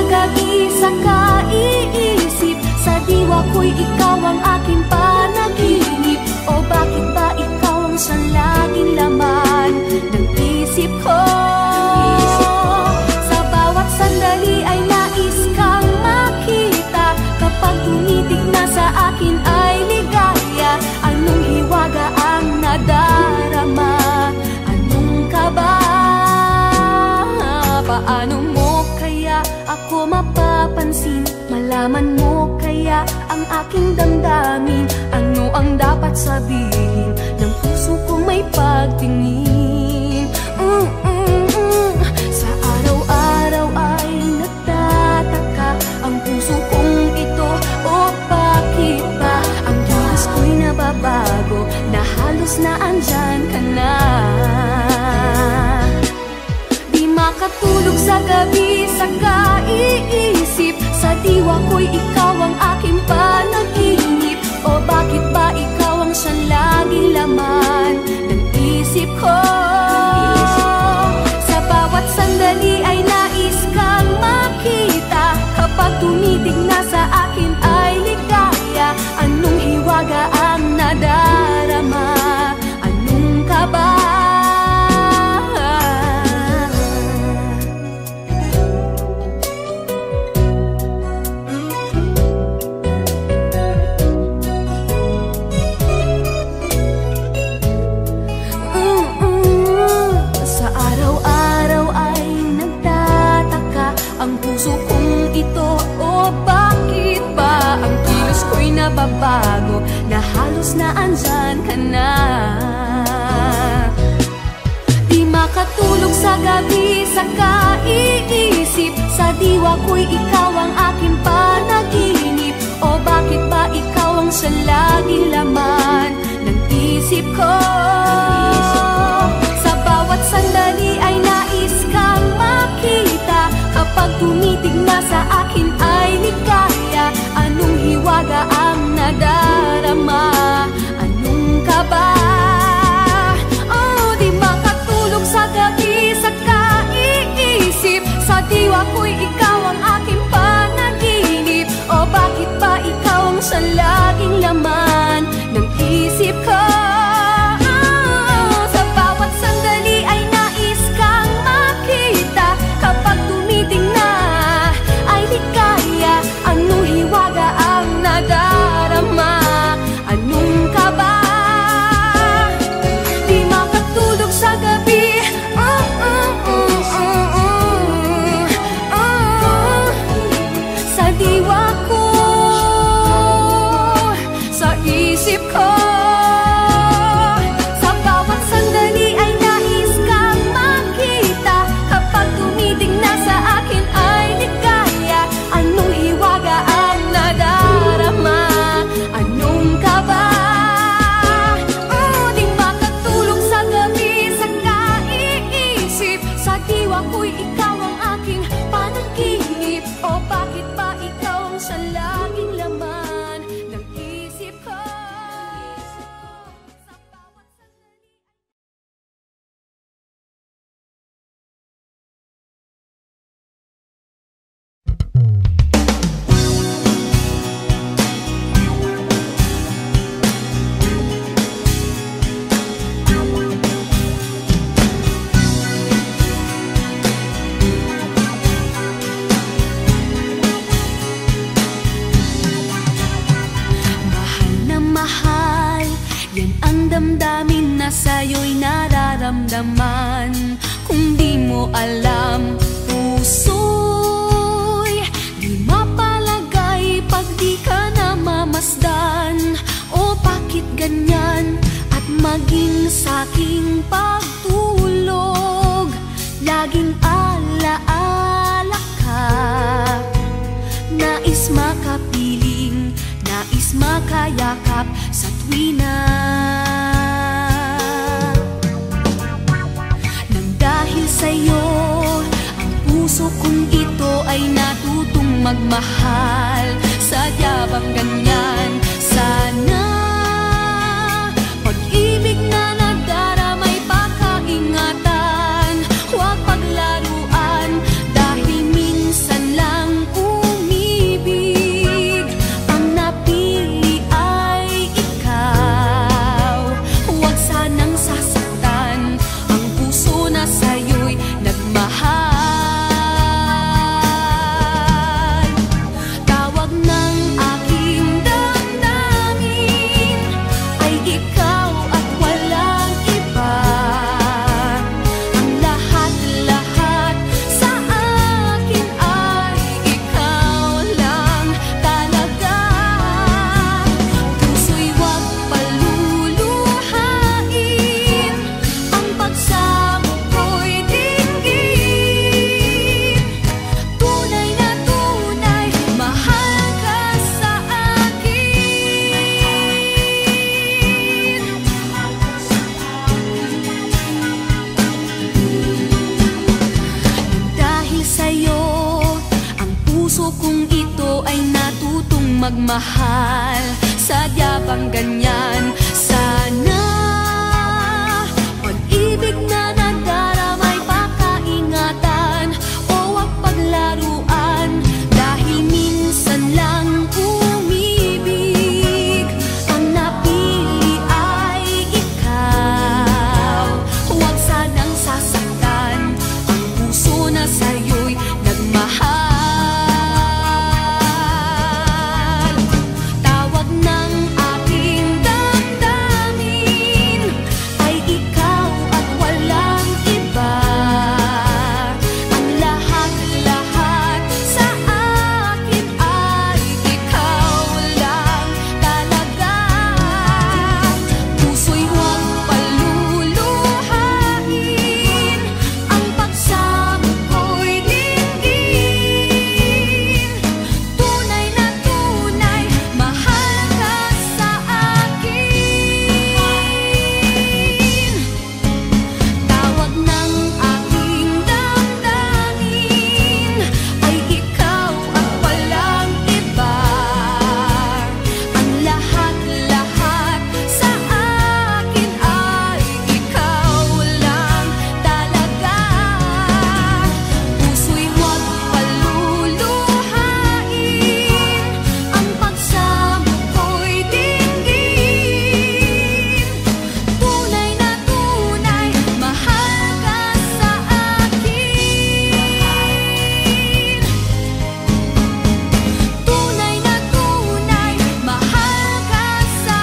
gabi sa kaiisip, sa diwa ko'y ikaw ang aking panaginip. O bakit ba ikaw ang siyang laging laman ng isip ko? Sa bawat sandali ay nais kang makita, kapag tumitig na sa akin ay ligaya. Anong hiwaga ang nadarama? Anong kaba? Paano mo kaya ako mapapansin? Malaman mo kaya ang aking damdamin? Ano ang dapat sabihin ng puso kong may pagtingin? Sa araw-araw ay nagtataka ang puso kong ito. O bakit ba ang Diyos ko'y nababago, na halos na andyan ka na? Makatulog sa gabi sa kaiisip, sa diwa ko'y ikaw ang aking panaginip. O bakit ba ikaw ang siyang laging laman ng isip ko? Sa bawat sandali ay nais kang makita, kapag tumitig na sa akin ay ligaya. Anong hiwaga ang nadarama? Anong kaba? Bago na halos na andyan ka na. Di makatulog sa gabi sa kaiisip, sa diwa ko'y ikaw ang aking panaginip. O bakit ba ikaw ang siyang laging laman ng isip ko? Sa bawat sandali ay nais kang makita, kapag tumitig na sa akin ay ligaya. Anong hiwaga ang nadarama? Anong kaba? Oh, di makatulog sa gabi sa kaiisip, sa diwa ko'y ikaw ang aking panaginip. O bakit ba ikaw ang siyang laging laman ng isip ko? Sa bawat sandali ay nais kang makita, kapag tumiting na ay ligaya. Anong hiwaga ang nadarama? Anong kaba? Di makatulog sa gabi, sa diwa ko, sa isip ko. Sa bawat sandali ay nais kang makita, kapag tumitig na sa akin ay ligaya. Anong hiwaga ang nadarama? Anong kaba? Oh, di makatulog sa gabi sa kaiisip, sa diwa ko'y ikaw ang aking panaginip. O bakit ba ikaw ang siyang laging laman ng isip ko? Damdamin na sa'yo'y nararamdaman. Kung di mo alam, puso'y di mapalagay pag di ka namamasdan. O bakit ganyan? At maging sa'king pagtulog, laging alaala ka. Nais makapiling, nais makayakap sa tuwina. Nang dahil sa'yo, ang puso kong ito ay natutong magmahal. Sadya bang ganyan? Sana pag-ibig na nagdaramay pakaingatan, huwag paglaruan. Dahil minsan lang puso kong ito ay natutong magmahal. Sadya bang ganyan? Sana pag-ibig na nadaramay pakaingatan o wag paglaruan. Dahil minsan lang umibig, ang napili ay ikaw. Huwag sanang sasaktan ang puso na sa'yo'y nagmahal. Tawag ng aking damdamin ay ikaw at walang iba. Ang lahat-lahat sa akin ay ikaw lang talaga. Puso'y huwag paluluhain, ang pagsamo ko'y dinggin. Tunay na tunay, mahal ka sa akin. Tawag ng aking damdamin ay ikaw at walang iba. Ang lahat-lahat sa akin ay ikaw lang talaga. Puso'y huwag paluluhain, ang pagsamo ko'y dinggin. Tunay na tunay, mahal ka sa akin. Tunay na tunay, mahal ka sa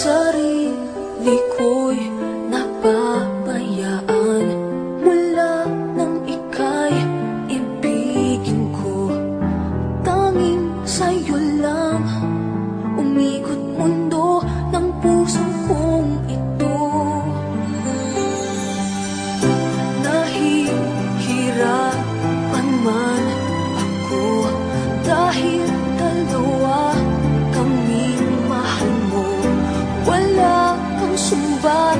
sarili ko'y napabayaan mula nang ika'y ibigin ko. Tanging sa'yo lang umikot mundo ng puso kong ito. Nahihirapan man ako dahil dalawa kaming mahal mo. Wala kang sumbat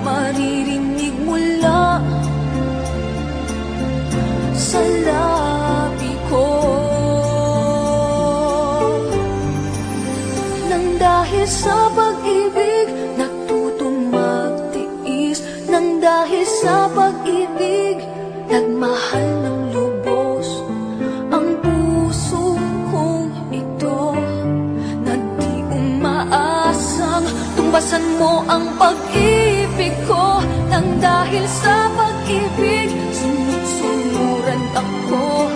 maririnig mula sa labi ko. Nang dahil sa pag-ibig natutong magtiis, nang dahil sa pag-ibig nagmahal ng lubos ang puso kong ito, na di umaasang tumbasan mo ang pag-ibig ko. Nang dahil sa pag-ibig sunod-sunuran ako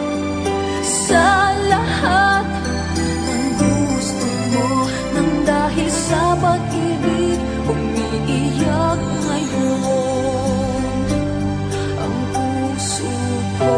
sa lahat ng gusto mo. Nang dahil sa pag-ibig umiiyak ngayon ang puso ko.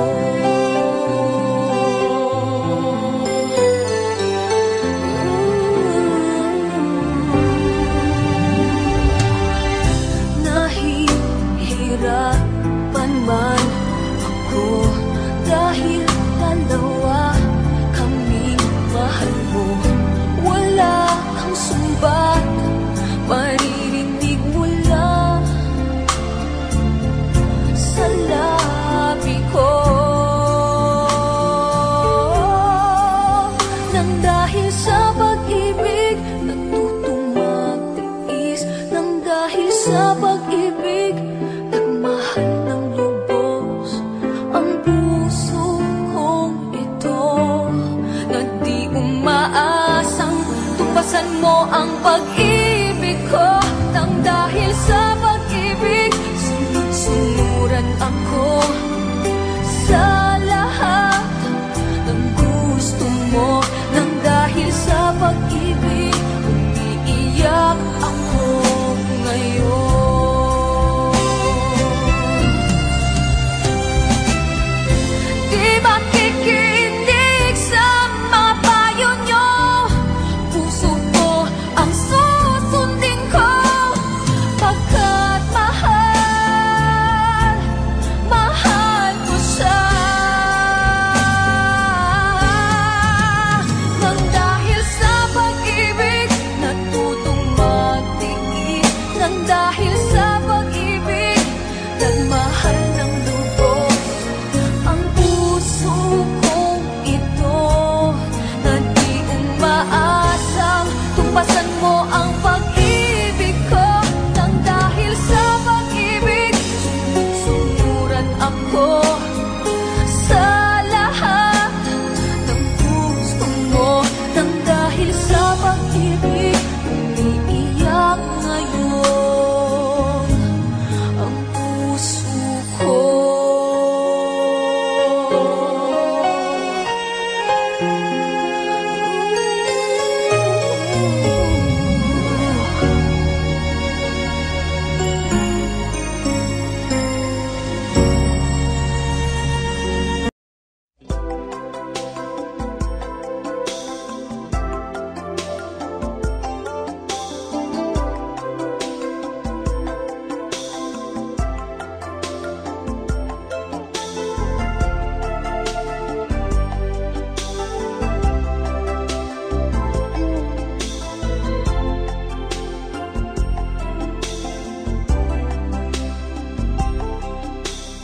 mo ang pag-ibig ko, nang dahil sa pag-ibig sunod-sunuran ako sa lahat ng gusto mo. Nang dahil sa pag-ibig umiiyak ako ngayon. Di ba kikinig sa mga payo nyo? Puso ko ang susundin ko, pagkat mahal, mahal ko siya. Nang dahil sa pag-ibig natutong magtiis, nang dahil sa pag-ibig nagmahal ng lubos ang puso kong ito, na di umaasang tumpasan mo ang pag-ibig ko. Nang dahil sa pag-ibig sunod-sunuran ako sa lahat ng gusto mo. Nang dahil sa pag-ibig umiiyak ngayon ang puso ko.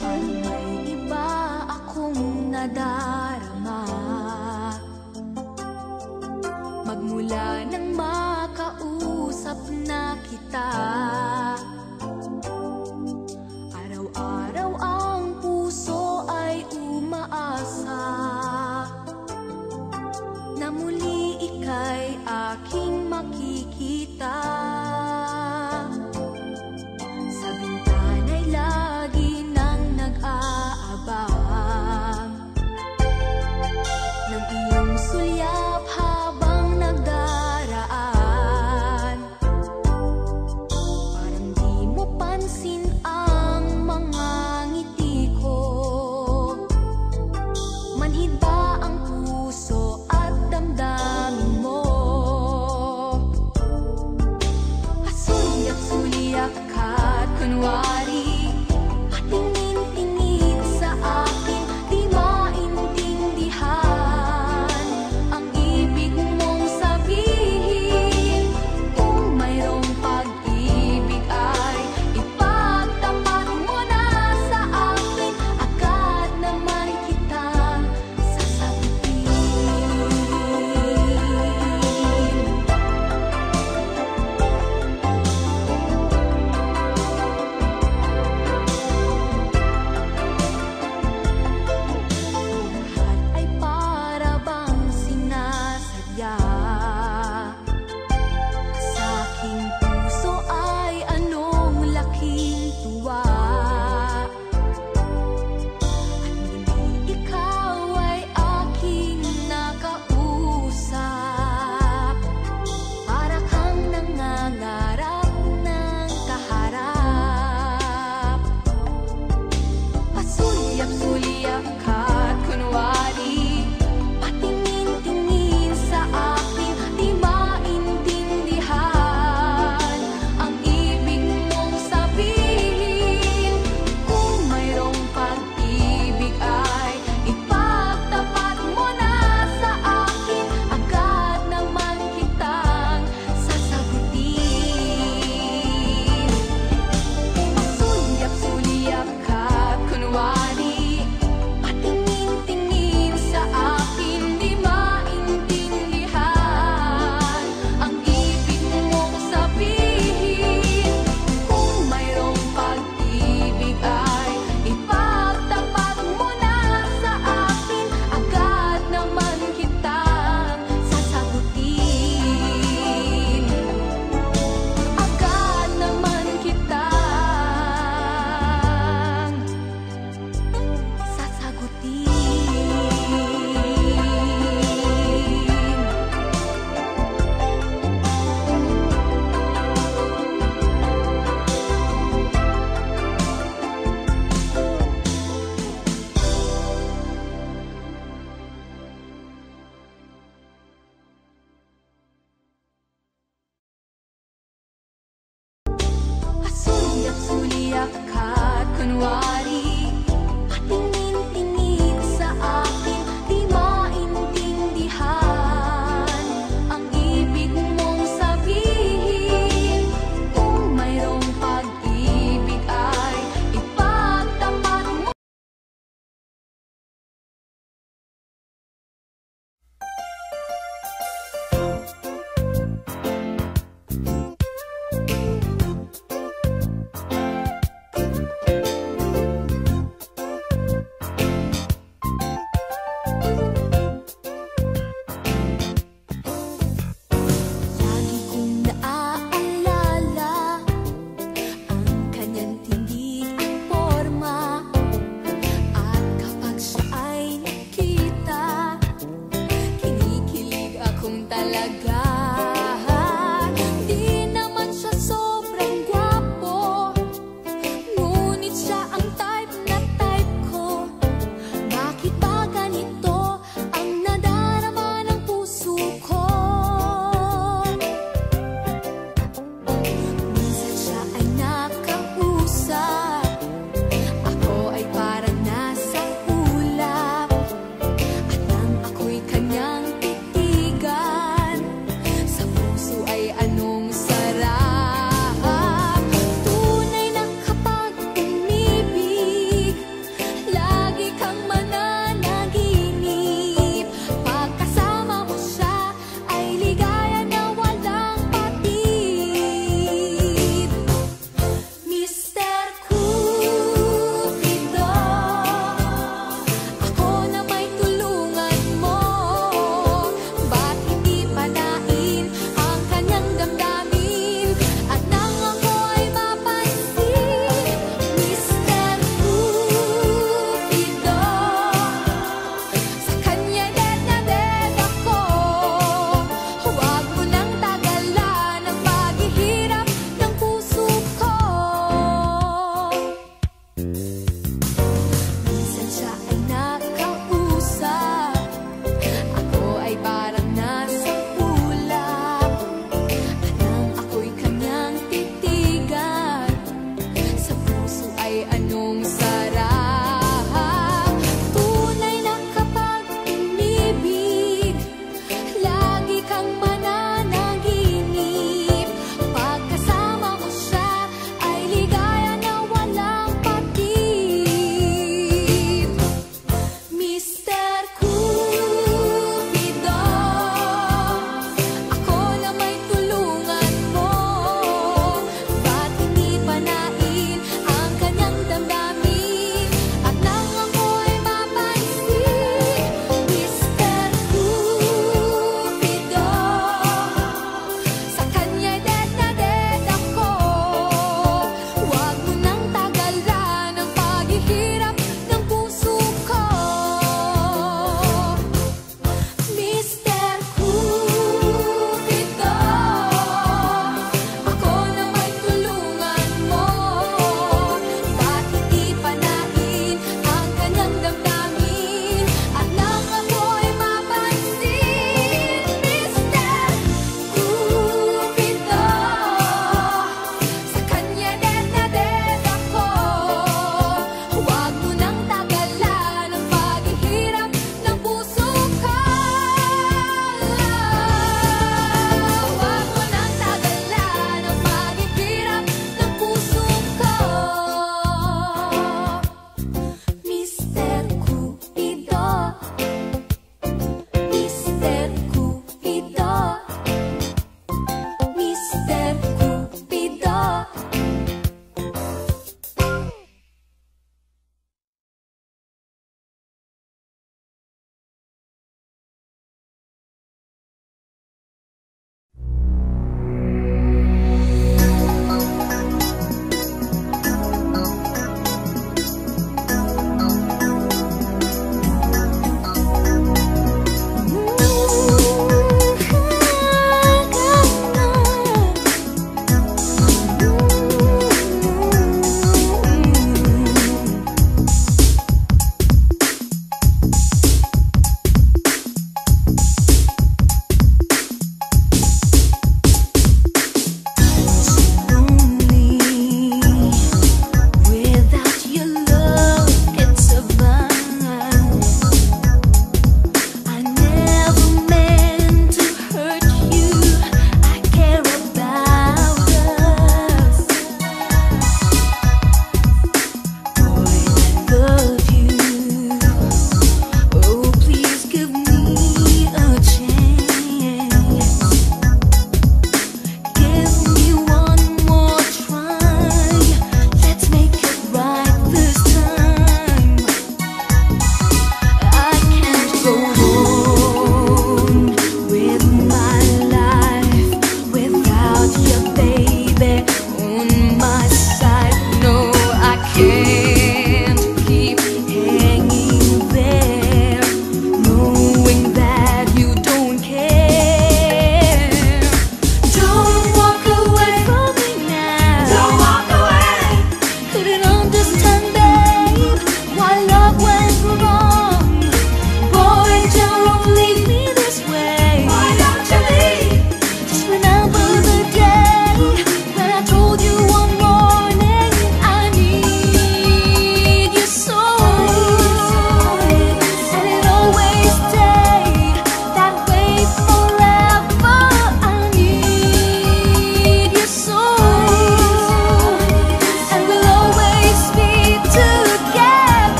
Parang may iba akong nadarama magmula nang makausap na kita. Araw-araw ang puso ay umaasa na muli ika'y aking makikita. Sa bintana'y lagi nang nag-aabang ng iyong sulyap habang nagdaraan. Parang di kunwari patingin-tingin sa akin, di maintindihan ang ibig mong sabihin. Kung mayroong pag-ibig ay ipagtapat mo.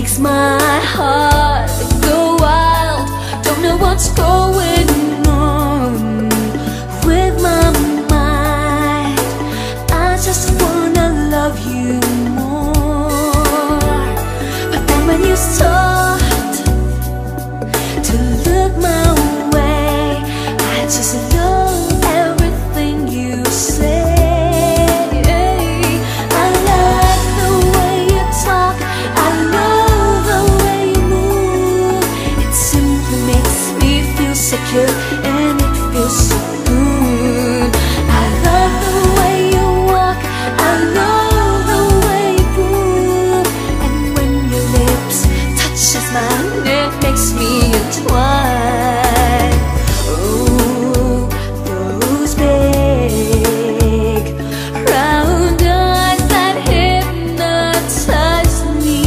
makes my heart go wild. Don't know what's going on with my mind. I just wanna love you more. But then when you start to look my way, I just love everything you say. Secure, and it feels so good. I love the way you walk, I love the way you move, and when your lips touches mine, it makes me entwine. Oh, those big round eyes that hypnotize me.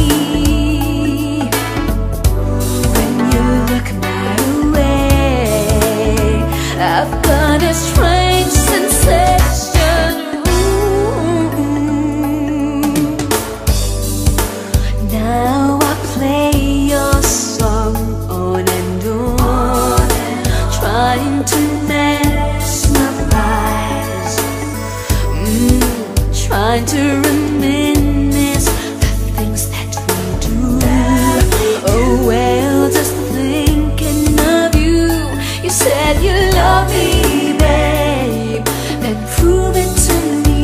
When you look my way, I've got a strange sensation. Now I play your song on and on, trying to mesmerize, trying to reminisce the things that we do. Oh well, just thinking of you. You said you love me, babe, then prove it to me.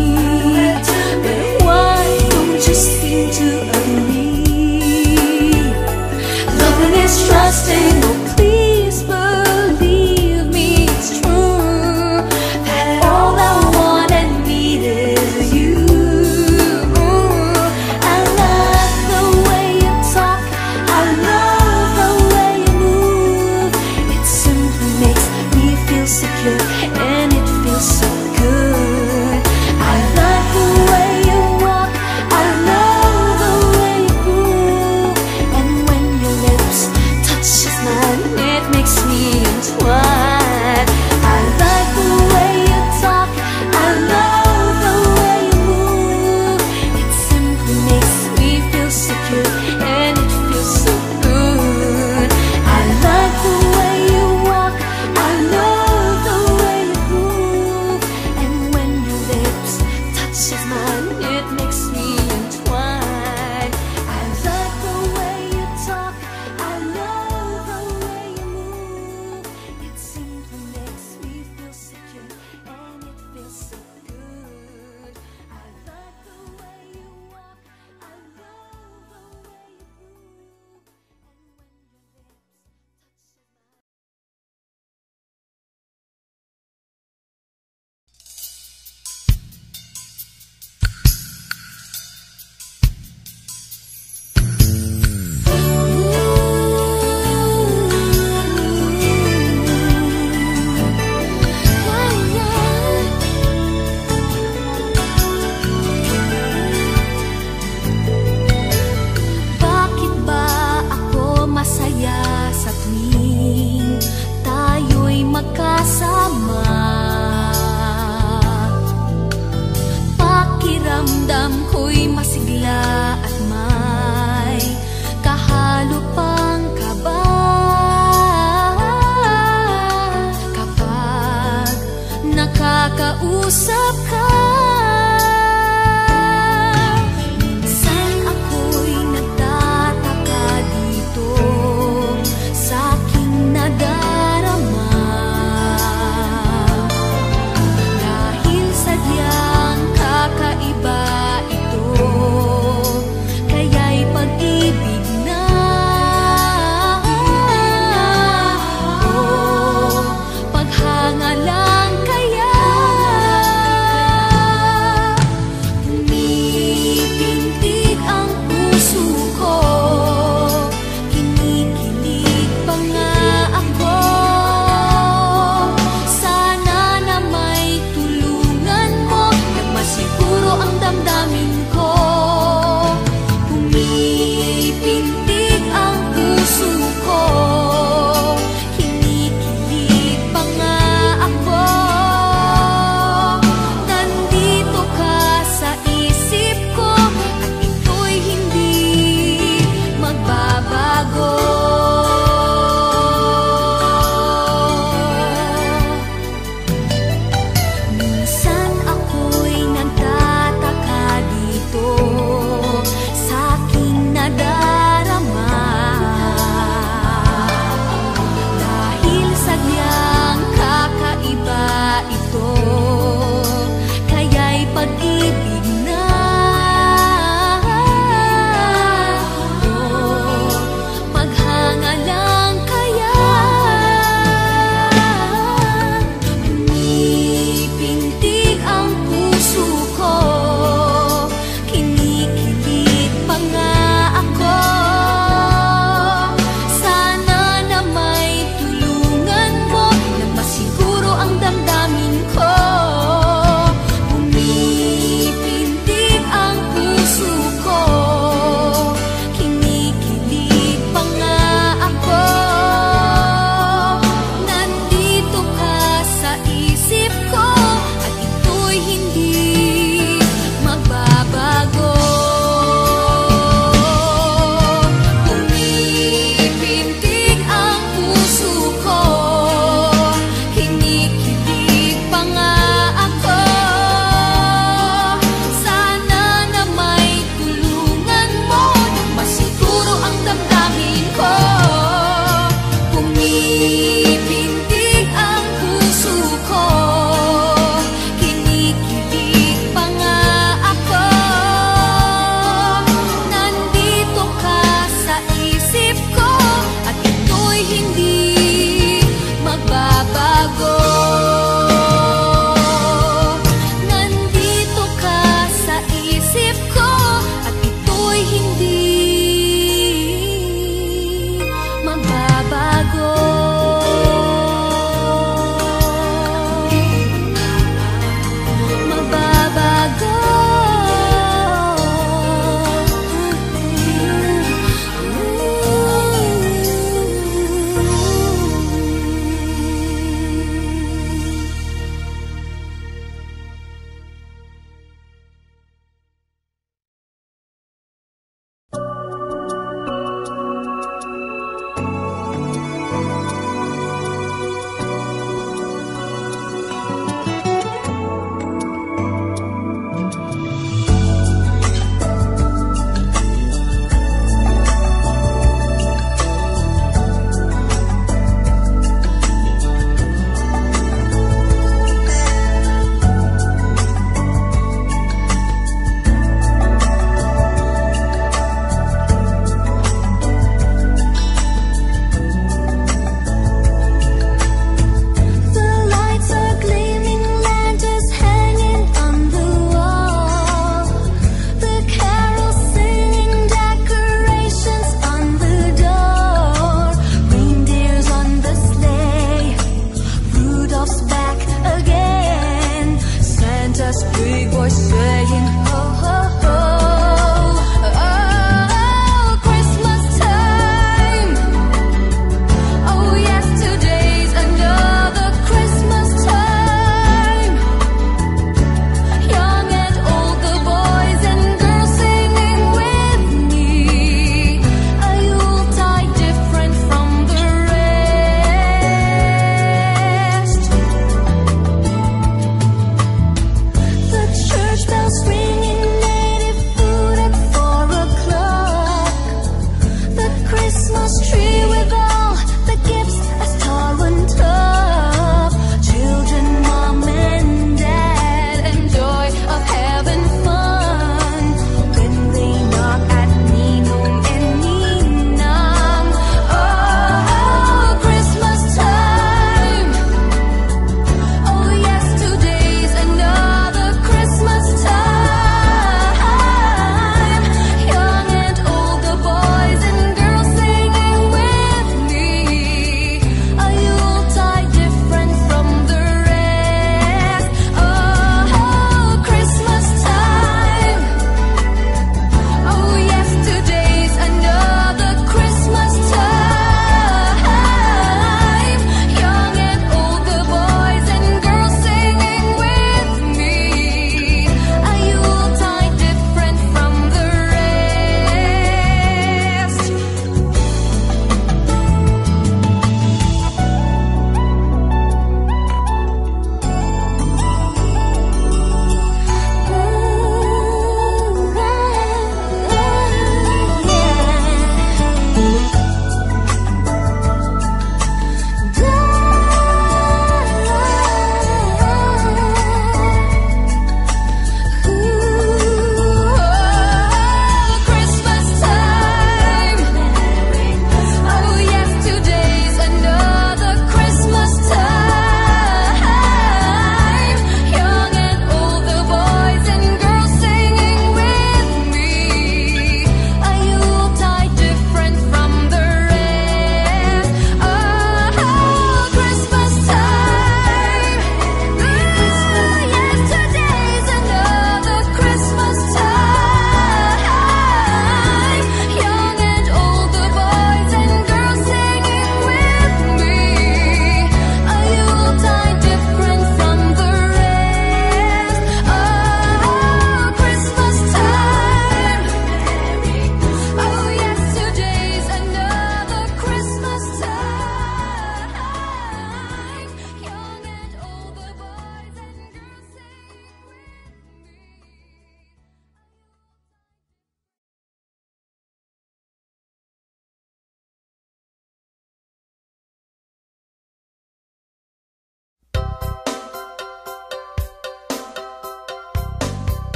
But why don't you seem to agree? Loving is trusting, oh please believe me, it's true, that all I want and need is you. I love the way you talk, I love the way you move. It simply makes me feel secure, and it feels so good. I like the way you walk, I love the way you move, and when your lips touches mine, it makes me entwine. I like the way you talk, I love the way you move. It simply makes me feel secure, and it feels so good. I like the way you walk, I love the way you move, and when your lips touches mine, it makes me entwine. I like the way you talk, I love the way you move. It simply makes me feel secure, and it feels so good. I like the way you walk, I love the way you move, and when your lips touches mine. Bakit ba ako masaya sa tuwing tayo'y magkasama? Pakiramdam ko'y masigla at may kahalo pang kaba kapag nakakausap ka. Minsan ako'y nagtataka dito sa aking nadarama, dahil sadyang kakaiba ito.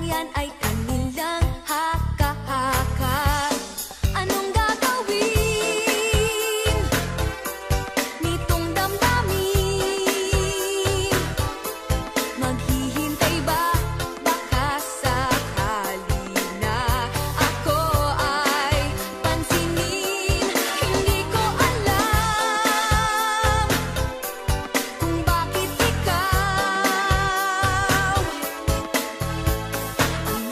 yan ay kanilang haka-haka. Anong gagawin nitong damdamin? Maghihintay ba? Baka sakali na ako ay pansinin. Hindi ko alam kung bakit ikaw ang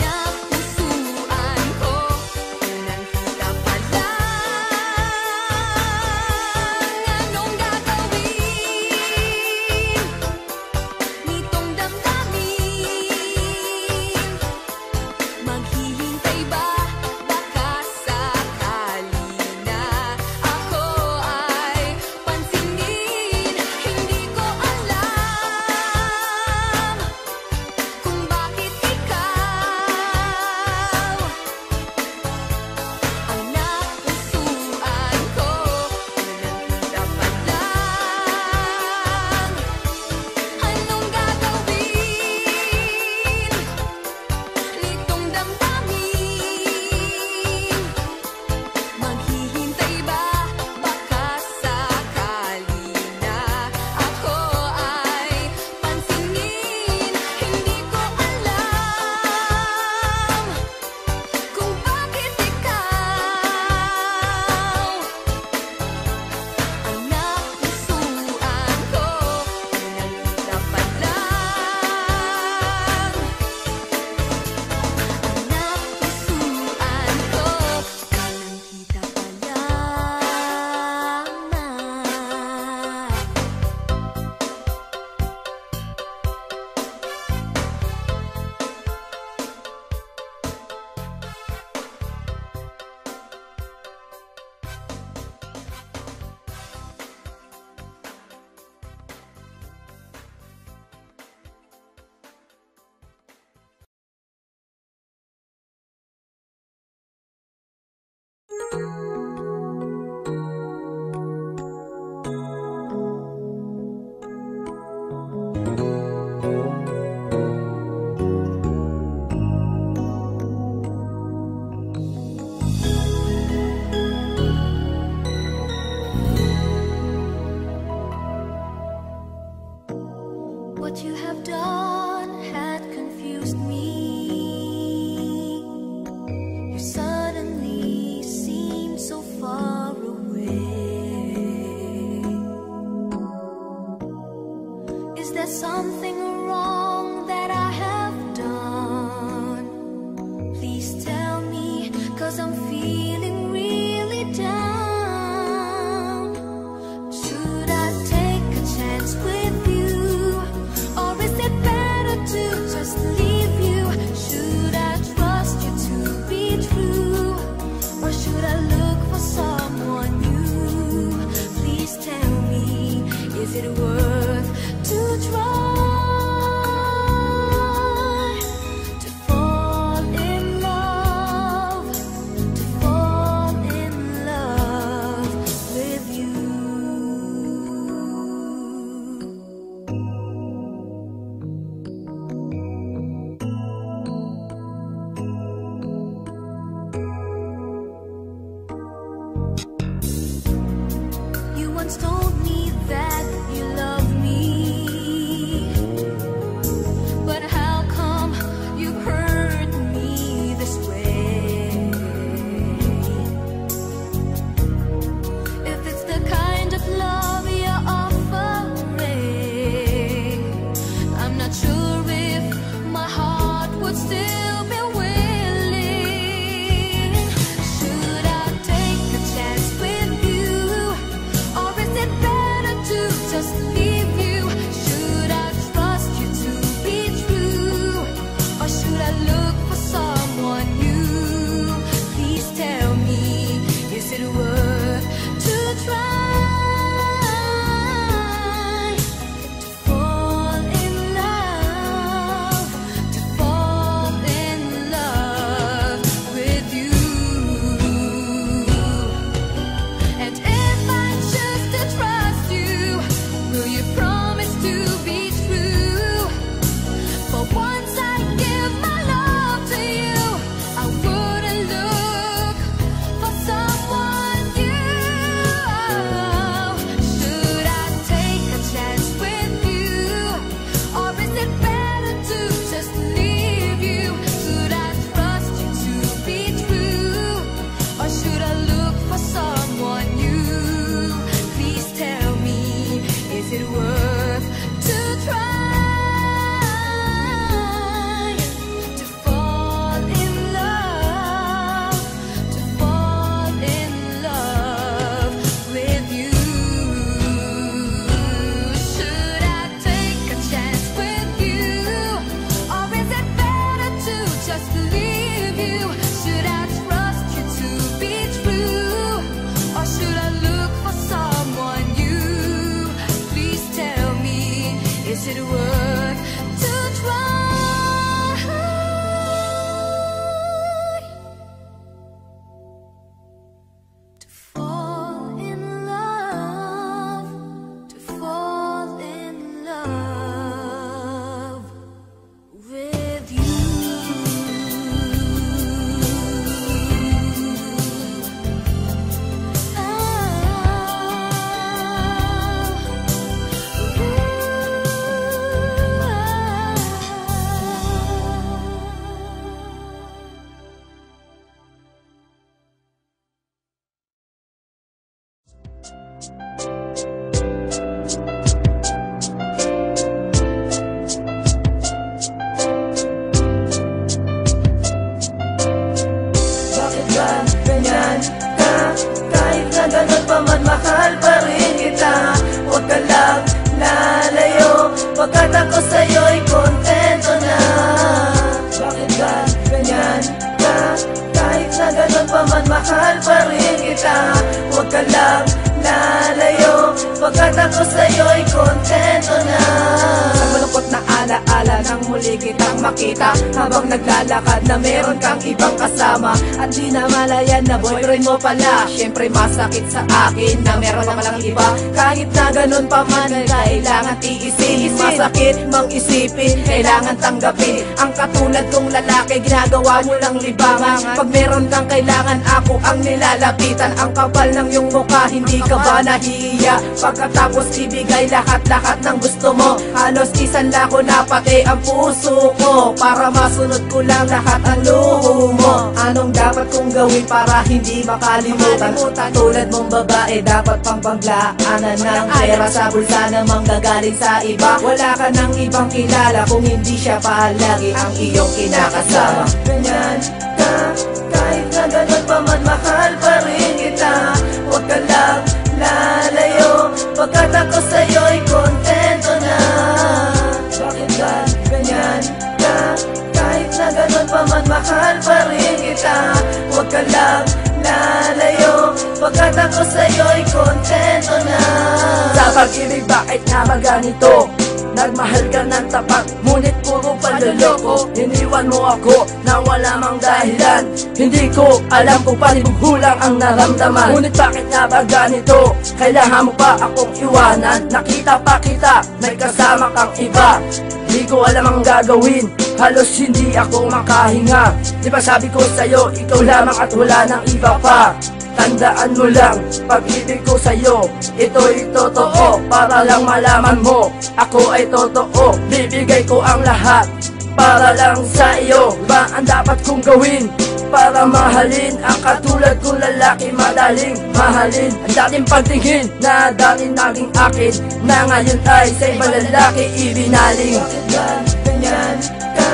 pagkat ako sa'yo'y kontento na. Bakit ba ganyan ka? Kahit na ganun pa man, mahal pa rin kita. Huwag ka lang lalayo, pagkat ako sa'yo'y kontento na. Sa malungkot na alaala nang muli kitang makita, habang naglalakad na meron kang ibang kasama, at di na malayan na boyfriend mo pala. Siyempre masakit sa akin na meron ka lang iba. Kahit na ganun pa man, kailangan tiisin. Masakit mang isipin, kailangan tanggapin. Ang katulad kong lalaki, ginagawa mo lang libangan. Pag meron kang kailangan, ako ang nilalapitan. Ang kapal ng iyong mukha, hindi ka ba nahihiya? Pagkatapos ibigay lahat-lahat ng gusto mo, halos isanla ko na pati ang puso ko, para masunod ko lang lahat ang luho mo. Anong dapat kong gawin para hindi makalimutan? Tulad mong babae, dapat pang panglaanan ng pera sa bulsa namang gagaling sa iba. Wala ka ng ibang kilala kung hindi siya palagi ang iyong kinakasama. Ganyan ka, kahit na ganun pa man, mahal pa rin kita. Huwag ka lang lalayo, pagkat ako sa'yo'y kontento na. Bakit ba ganyan ka? Kahit na ganun pa man, mahal pa rin kita. Huwag ka lang lalayo, pagkat ako sa'yo'y kontento na. Sa pag-ibig bakit nga ba ganito? Nagmahal ka ng tapat, ngunit puro panloloko. Iniwan mo ako na wala mang dahilan. Hindi ko alam kung panibughulang ang naramdaman. Ngunit bakit nga ba ganito? Kailangan mo pa akong iwanan. Nakita pa kita, may kasama kang iba. Di ko alam ang gagawin, halos hindi ako makahinga. Di ba sabi ko sa'yo, ikaw lamang at wala nang iba pa. Tandaan mo lang, pag-ibig ko sa'yo, ito'y totoo. Para lang malaman mo, ako ay totoo. Bibigay ko ang lahat, para lang sa iyo. Ba ang dapat kong gawin, para mahalin ang katulad kong lalaki? Madaling mahalin ang dating pagtingin na dati naging akin, na ngayon ay sa ibang lalaki ibinaling. Bakit ba ganyan ka?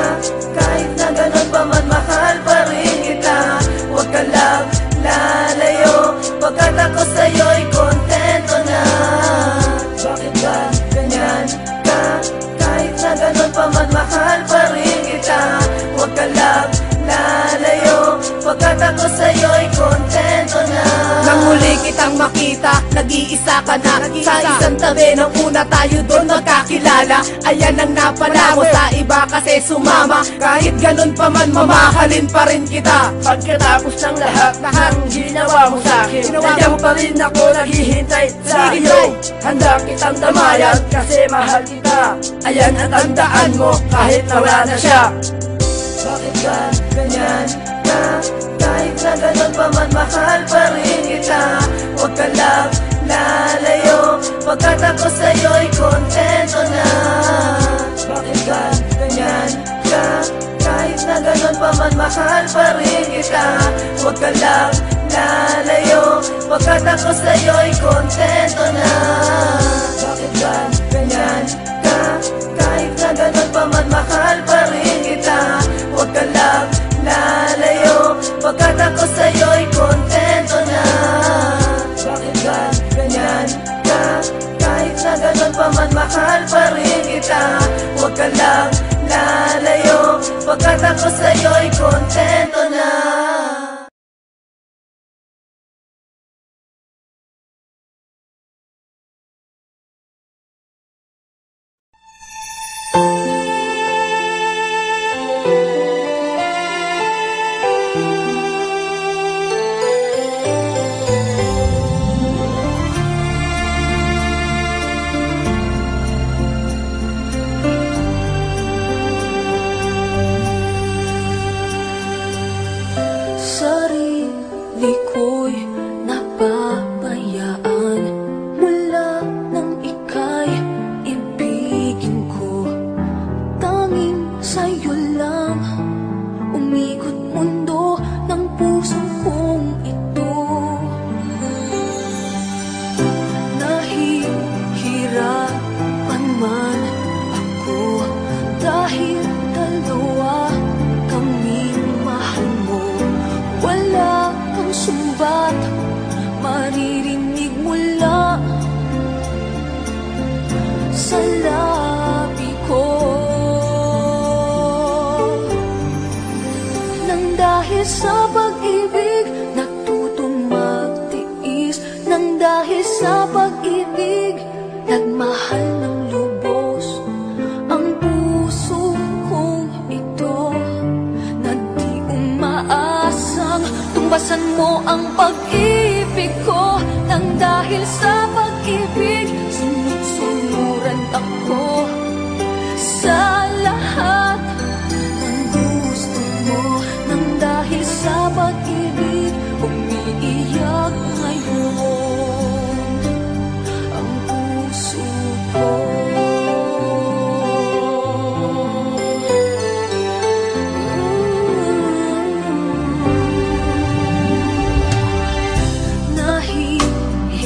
Kahit na ganun pa man, mahal pa rin kita. Huwag ka lang lalayo, pagkat ako sa'yo'y kontento na. Bakit ba ganyan ka? Kahit na ganun pa man, mahal pa rin kita. Huwag ka lang lalayo, pagkat ako sa'yo'y kontento na. Nang muli kitang makita, nag-iisa ka na. Sa isang tabi ng una tayo doon magkakilala. Ayan ang napala mo, sa iba kasi sumama. Kahit ganun pa man, mamahalin pa rin kita. Pagkatapos ng lahat ng ginawa mo sa'kin, nandiyan pa rin ako naghihintay sa iyo. Handa kitang damayan kasi mahal kita. Ayan at tandaan mo kahit nawala na siya. Bakit ba ganyan ka? Kahit na ganun pa man, mahal pa rin kita. Huwag ka lang lalayo, pagkat ako sa'yo'y kontento na. Bakit ba ganyan ka? Kahit na ganun pa man, mahal pa rin kita. Huwag ka lang lalayo, pagkat ako sa'yo'y kontento na. Bakit ba ganyan ka? Kahit na ganun pa man, mahal pa rin kita. Huwag ka lang lalayo, pagkat ako sa'yo'y kontento na. Bakit ba ganyan ka? Kahit na ganun pa man, mahal pa rin kita. Huwag ka lang lalayo, pagkat ako sa'yo'y kontento na. Nang dahil sa pag-ibig natutong magtiis. Nang dahil sa pag-ibig nagmahal ng lubos ang puso kong ito, na di umaasang tumbasan mo ang pag-ibig ko. Nang dahil sa pag-ibig sunod-sunuran ako sa lahat ng gusto mo. Nang dahil sa pag-ibig umiiyak ngayon ang puso ko.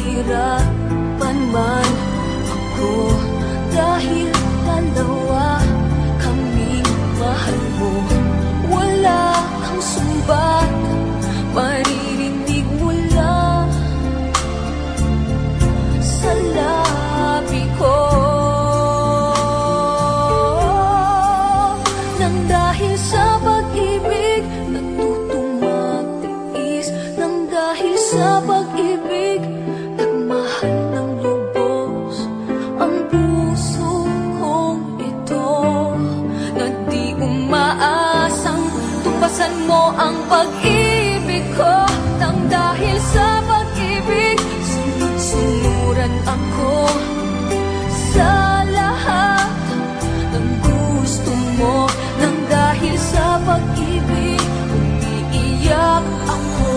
Nahihirapan man ako dahil dalawa kaming mahal mo. Wala kang sumbat, maririnig mula sa labi ko. Nang dahil sa pag-ibig natutong magtiis. Nang dahil sa pag-ibig nagmahal ng lubos ang puso kong ito, na di umaasang tumpasan mo ang pag-ibig ko. Nang dahil sa pag-ibig sunod-sunuran ako sa lahat ng gusto mo. Nang dahil sa pag-ibig umiiyak ako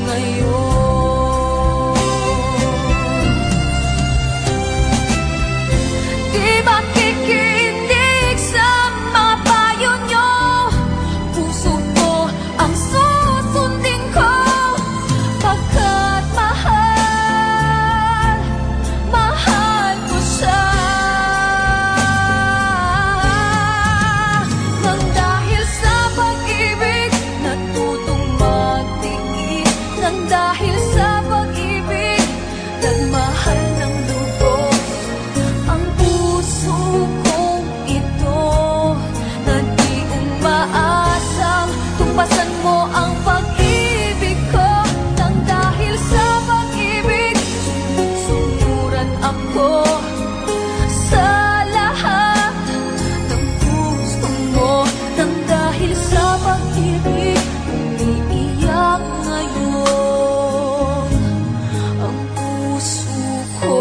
ngayon. Di makikinig sa mga payo nyo, puso ko ang susundin ko. Pagkat mahal, mahal ko siya. Nang dahil sa pag-ibig natutong magtiis. Nang dahil sa pag-ibig nagmahal ng lubos ang puso kong ito, na di umaasang tumpasan mo ang pag-ibig ko. Nang dahil sa pag-ibig sunod-sunuran ako sa lahat ng gusto mo. Nang dahil sa pag-ibig umiiyak ngayon ang puso ko.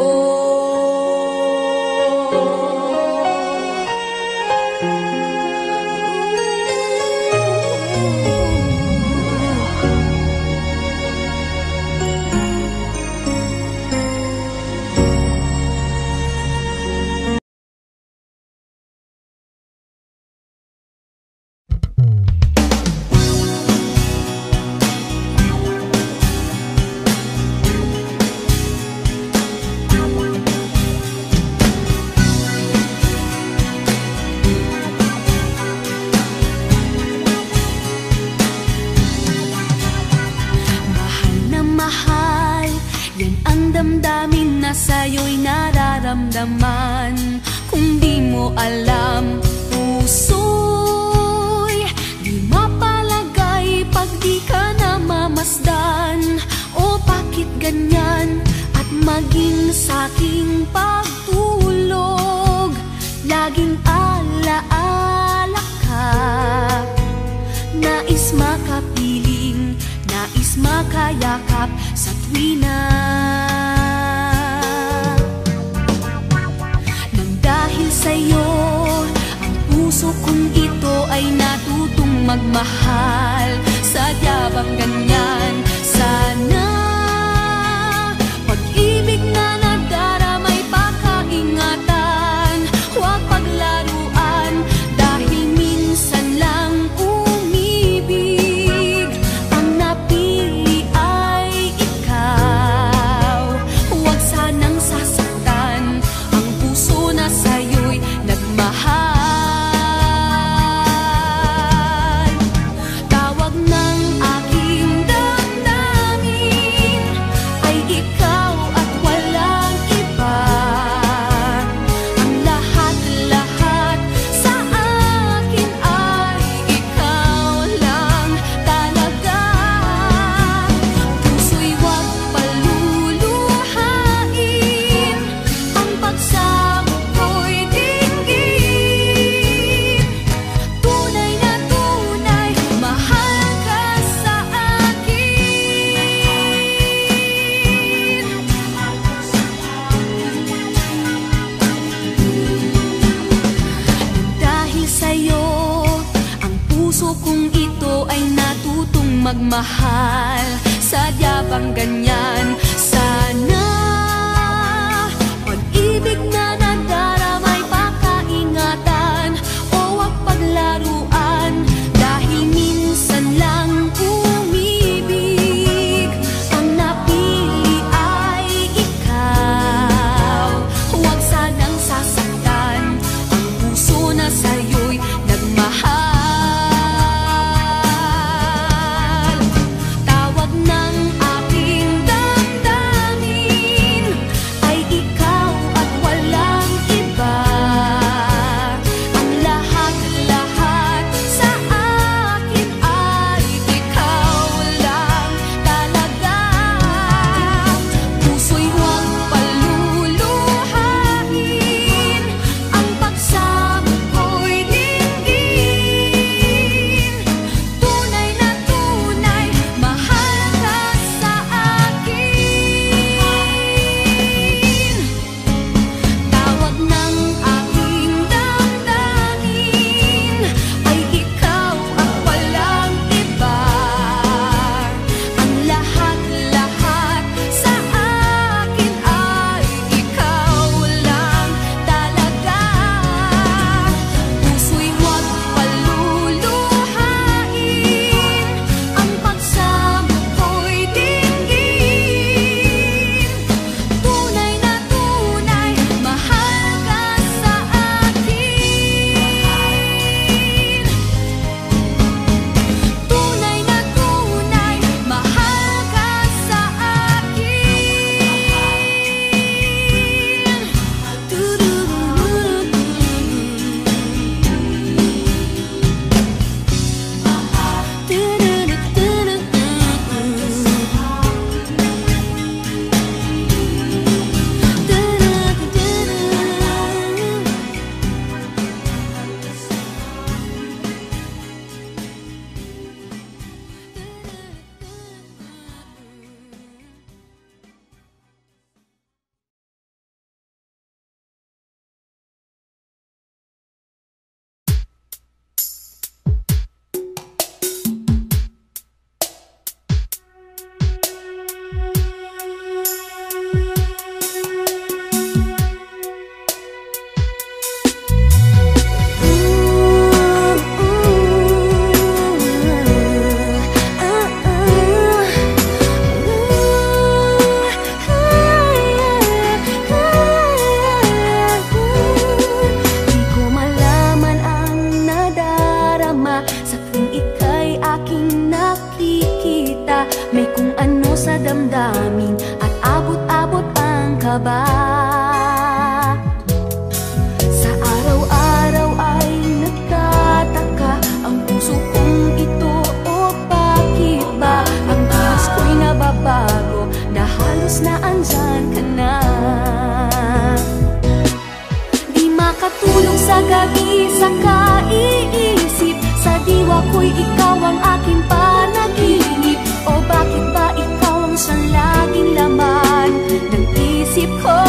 Mahal na mahal, yan ang damdamin na sa'yo'y nararamdaman. Kung di mo alam, puso'y di mapalagay pag di ka namamasdan. O bakit ganyan? At maging sa'king pagtulog laging alaala ka. Nais makapiling, nais makayakap sa tuwina. Nang dahil sa'yo ang puso kong ito ay natutong magmahal. Sadya bang ganyan? Sana pag-ibig na nagdaramay pakaingatan, huwag paglaruan dahil minsan lang umibig. Ang napili ay ikaw, huwag sanang sasaktan ang puso na sa'yo'y nagmahal. Tawag ng aking damdamin ay ikaw at wala ikaw ay natutong magmahal. Sadya bang ganyan? Sana pag-ibig na nadaramay pakaingatan o wag paglaruan. Dahil minsan lang umibig, ang napili ay ikaw. Huwag sanang sasaktan ang puso na sa'yo'y nagmahal. Tawag ng aking damdamin ay ikaw at walang iba. Ang lahat-lahat sa akin ay ikaw lang talaga. Puso'y huwag paluluhain, ang pagsamo ko'y dinggin. Tunay na tunay, mahal ka sa akin. Tawag ng aking damdamin ay ikaw at walang iba. Ang lahat-lahat sa akin ay ikaw lang talaga. Puso'y huwag paluluhain, ang pagsamo ko'y dinggin. Tunay na tunay, mahal ka sa akin. Tunay na tunay, mahal ka sa Di ko malaman ang nadarama sa tuwing ika'y aking nakikita. May kung ano sa damdamin at abot-abot ang kaba. Sa araw-araw ay nagtataka ang puso kong ito, o bakit ba ang kilos ko'y nababago na halos na andyan ka na. Di makatulog sa gabi sa kaiisip, sa diwa ko'y ikaw ang aking panaginip. O bakit ba ikaw ang siyang laging laman ng isip ko?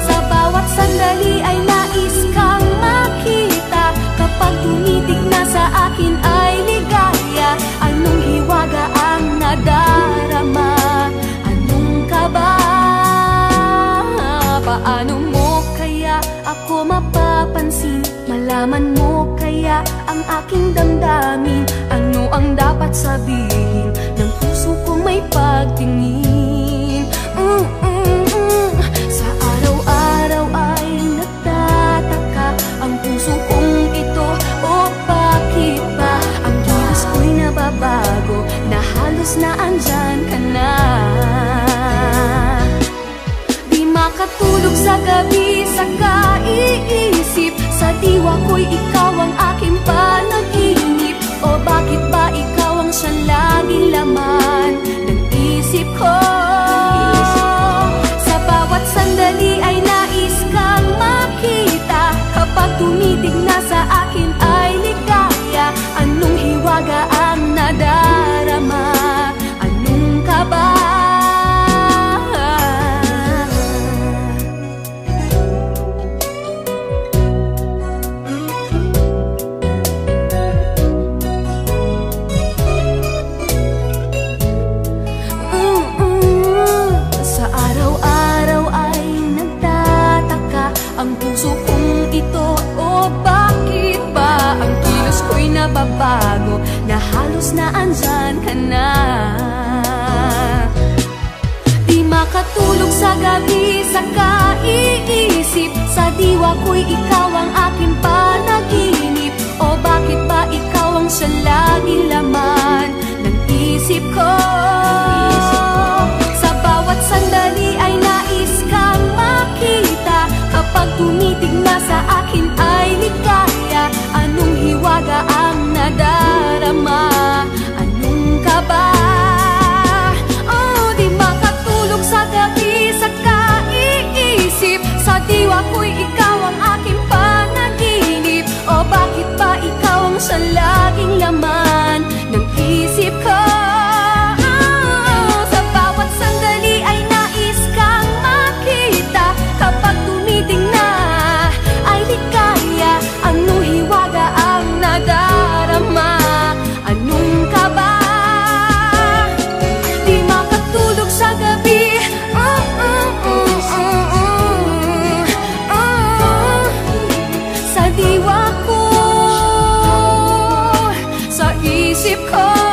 Sa bawat sandali ay nais kang makita. Kapag tumitig na sa akin ay ligaya. Anong hiwaga ang nadarama? Anong kaba? Paano mo kaya ako mapapansin? Malaman mo kaya ang aking damdamin? Ano ang dapat sabihin ng puso kong may pagtingin? Sa araw-araw ay nagtataka ang puso kong ito, o bakit ba ang kilos ko'y nababago na halos na andyan ka na. Di makatulog sa gabi sa kaiisip, sa diwa ko'y ikaw ang aking panaginip. O bakit ba ikaw ang siyang laging laman ng isip ko? Sa bawat sandali ay nais kang makita. Kapag tumitig na sa akin ay ligaya. Anong hiwaga ang nadarama? Anong kaba? halos na andyan ka na. Di makatulog sa gabi sa kaiisip, sa diwa ko'y ikaw ang aking panaginip. O bakit ba ikaw ang sa laging laman ng isip ko? Sa bawat sandali ay nais kang makita, kapag tumitig na sa akin ay ligaya. Anong hiwaga ang nadarama? Anong kaba? Oh, di makatulog sa gabi sa kaiisip, sa diwa ko'y ikaw ang aking panaginip. O bakit ba ikaw ang sa laging laman ng isip ko? Sa bawat sandali ay nais kang makita, kapag tumiting na ay ligaya. Anong hiwaga ang nadarama? Anong kaba? Di makatulog sa gabi, sa diwa ko, sa isip ko.